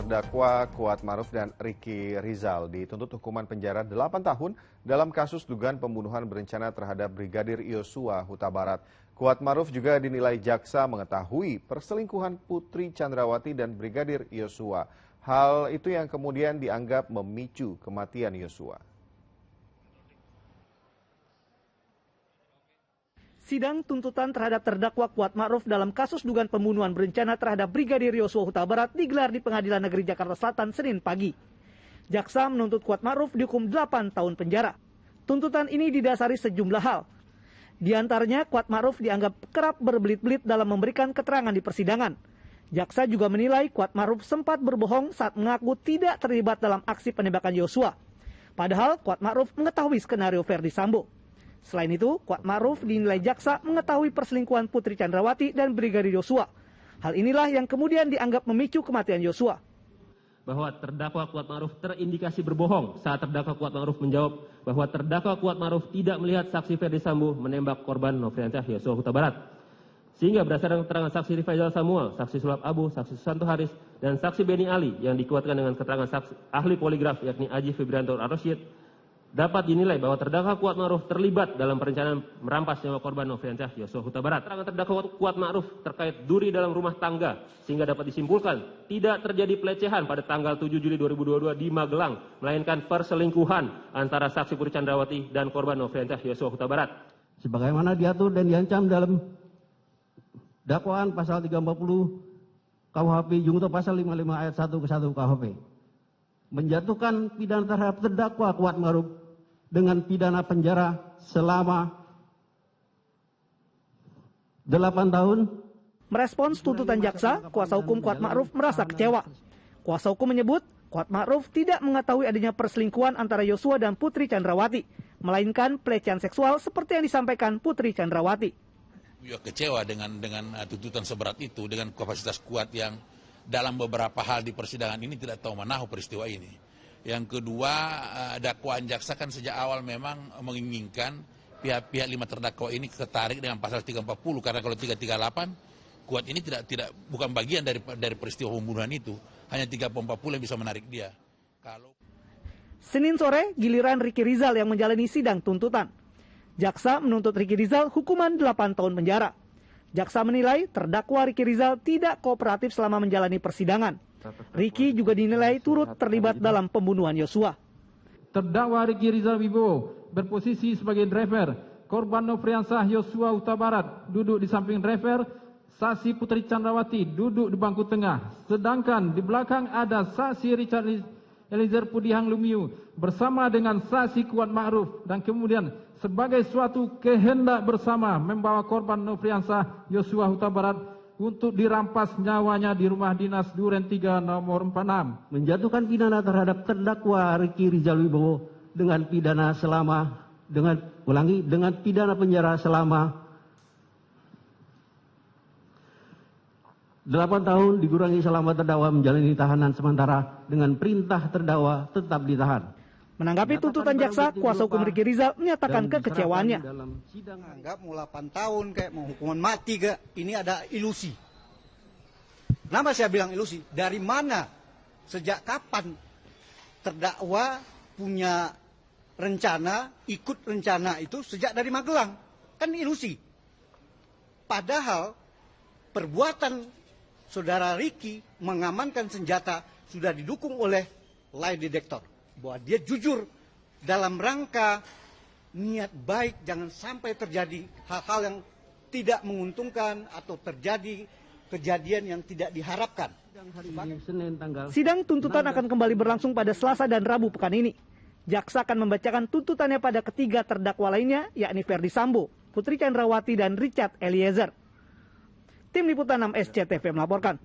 terdakwa Kuatmaruf dan Ricky Rizal dituntut hukuman penjara 8 tahun dalam kasus dugaan pembunuhan berencana terhadap Brigadir Yosua Huta Barat. Kuatmaruf juga dinilai jaksa mengetahui perselingkuhan Putri Chandrawati dan Brigadir Yosua. Hal itu yang kemudian dianggap memicu kematian Yosua. Sidang tuntutan terhadap terdakwa Kuatmaruf dalam kasus dugaan pembunuhan berencana terhadap Brigadir Yosua Huta Barat digelar di Pengadilan Negeri Jakarta Selatan Senin pagi. Jaksa menuntut Kuatmaruf dihukum 8 tahun penjara. Tuntutan ini didasari sejumlah hal. Di antaranya Kuatmaruf dianggap kerap berbelit-belit dalam memberikan keterangan di persidangan. Jaksa juga menilai Kuatmaruf sempat berbohong saat mengaku tidak terlibat dalam aksi penembakan Yosua. Padahal Kuatmaruf mengetahui skenario Verdi Sambo. Selain itu, Kuatmaruf dinilai jaksa mengetahui perselingkuhan Putri Chandrawati dan Brigadir Yosua. Hal inilah yang kemudian dianggap memicu kematian Yosua. Bahwa terdakwa Kuatmaruf terindikasi berbohong saat terdakwa Kuatmaruf menjawab bahwa terdakwa Kuatmaruf tidak melihat saksi Verdi Sambo menembak korban Nofriansyah Yosua Huta Barat. Sehingga berdasarkan keterangan saksi Rifaizal Samuel, saksi Sulap Abu, saksi Susanto Haris, dan saksi Beni Ali yang dikuatkan dengan keterangan saksi ahli poligraf yakni Aji Febrianto Ar-Rasyid, dapat dinilai bahwa terdakwa Kuatmaruf terlibat dalam perencanaan merampas nyawa korban Nofriansyah Yosua Huta Barat. Keterangan terdakwa Kuatmaruf terkait duri dalam rumah tangga sehingga dapat disimpulkan tidak terjadi pelecehan pada tanggal 7 Juli 2022 di Magelang, melainkan perselingkuhan antara saksi Putri Chandrawati dan korban Nofriansyah Yosua Huta Barat. Sebagaimana diatur dan diancam dalam dakwaan pasal 340 KUHP junto pasal 55 ayat 1 ke 1 KUHP. Menjatuhkan pidana terhadap terdakwa Kuatmaruf dengan pidana penjara selama 8 tahun. Merespons tuntutan jaksa, kuasa hukum Kuatmaruf merasa kecewa. Kuasa hukum menyebut Kuatmaruf tidak mengetahui adanya perselingkuhan antara Yosua dan Putri Chandrawati, melainkan pelecehan seksual seperti yang disampaikan Putri Chandrawati. Kecewa dengan tuntutan seberat itu, dengan kapasitas kuat yang dalam beberapa hal di persidangan ini tidak tahu menahu peristiwa ini. Yang kedua, dakwaan jaksa kan sejak awal memang menginginkan pihak-pihak 5 terdakwa ini tertarik dengan pasal 340, karena kalau 338 kuat ini bukan bagian dari peristiwa pembunuhan itu, hanya 340 yang bisa menarik dia. Senin sore, giliran Ricky Rizal yang menjalani sidang tuntutan. Jaksa menuntut Ricky Rizal hukuman 8 tahun penjara. Jaksa menilai terdakwa Ricky Rizal tidak kooperatif selama menjalani persidangan. Ricky juga dinilai turut terlibat dalam pembunuhan Yosua. Terdakwa Ricky Rizal Wibowo berposisi sebagai driver, korban Nofriansyah Yosua Huta Barat duduk di samping driver, saksi Putri Chandrawati duduk di bangku tengah, sedangkan di belakang ada saksi Richard Eliezer Pudihang Lumiu bersama dengan saksi Kuatmaruf, dan kemudian sebagai suatu kehendak bersama membawa korban Nofriansyah Yosua Huta Barat untuk dirampas nyawanya di rumah dinas Duren 3 nomor 46. Menjatuhkan pidana terhadap terdakwa Ricky Rizal Wibowo dengan pidana penjara selama 8 tahun dikurangi selama terdakwa menjalani tahanan sementara dengan perintah terdakwa tetap ditahan. Menanggapi tuntutan jaksa, kuasa hukum Ricky Rizal menyatakan kekecewaannya. Anggap mau 8 tahun kayak mau hukuman mati ke, ini ada ilusi. Kenapa saya bilang ilusi? Dari mana, sejak kapan terdakwa punya rencana, ikut rencana itu sejak dari Magelang? Kan ilusi. Padahal perbuatan saudara Ricky mengamankan senjata sudah didukung oleh lie detector. Bahwa dia jujur dalam rangka niat baik, jangan sampai terjadi hal-hal yang tidak menguntungkan atau terjadi kejadian yang tidak diharapkan. Sidang tuntutan akan kembali berlangsung pada Selasa dan Rabu pekan ini. Jaksa akan membacakan tuntutannya pada ketiga terdakwa lainnya, yakni Verdi Sambo, Putri Chandrawati, dan Richard Eliezer. Tim Liputan 6 SCTV melaporkan.